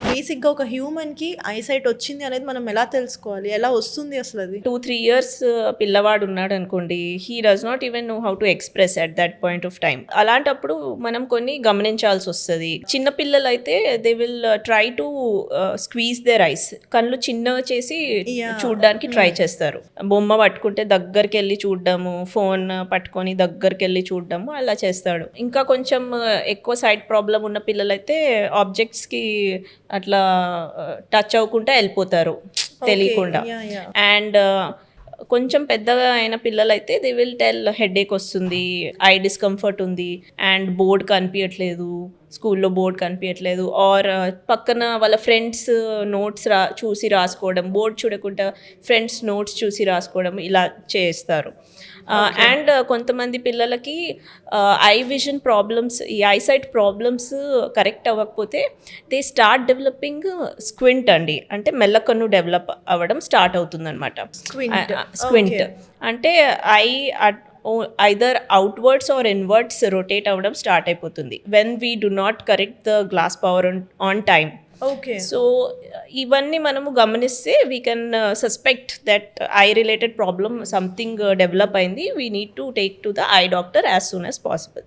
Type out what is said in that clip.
బేసిక్‌గా ఒక హ్యూమన్‌కి ఐసైట్ వచ్చింది అనేది మనం ఎలా తెలుసుకోవాలి? ఎలా వస్తుంది అసలది? 2-3 ఇయర్స్ పిల్లవాడు ఉన్నాడనుకోండి, he does not even know how to express at that point of time. అలాంటప్పుడు మనం కొన్ని గమనించాల్సొస్తది. చిన్న పిల్లలైతే they will try to squeeze their eyes. కళ్ళు చిన్నగా చేసి యాహ్! చూడ్డానికి ట్రై హ్మ్. చేస్తారు. బొమ్మ పట్టుకుంటే దగ్గరికెళ్ళి చూడ్డము, ఫోన్ పట్టుకొని దగ్గరికెళ్ళి చూడ్డము అలా చేస్తాడు. ఇంకా కొంచెం ఎక్కువ సైట్ ప్రాబ్లమ్ ఉన్న పిల్లలైతే ఆబ్జెక్ట్స్‌కి అట్లా టచ్ అవ్వకుండా ఎళ్ళిపోతారు ఓకే. తెలియకుండా. యాహ్! యాహ్! అండ్ కొంచెం పెద్దగా అయిన పిల్లలైతే దే విల్ టెల్ హెడేక్ వస్తుంది, ఐ డిస్కంఫర్ట్ ఉంది అండ్ బోర్డ్ కనిపించట్లేదు, స్కూల్లో బోర్డ్ కనిపించట్లేదు ఆర్ పక్కన వాళ్ళ ఫ్రెండ్స్ నోట్స్ చూసి రాసుకోవడం, బోర్డ్ చూడకుండా ఫ్రెండ్స్ నోట్స్ చూసి రాసుకోవడం ఇలా చేస్తారు. ఓకే. అండ్ కొంతమంది పిల్లలకి ఐ విజన్ ప్రాబ్లమ్స్, ఈ ఐసైట్ ప్రాబ్లమ్స్ కరెక్ట్ అవ్వకపోతే దే స్టార్ట్ డెవలపింగ్ స్క్వింట్ అండి. అంటే మెల్లకన్ను డెవలప్ అవ్వడం స్టార్ట్ అవుతుందన్నమాట. స్క్వింట్. ఓకే. స్క్వింట్ అంటే eye either outwards or inwards rotate అవ్వడం స్టార్ట్ అయిపోతుంది when we do not correct the glass power on time. Okay. So ఇవన్నీ మనము గమనిస్తే we can suspect that eye related problem something develop అయింది, we need to take to the eye doctor as soon as possible.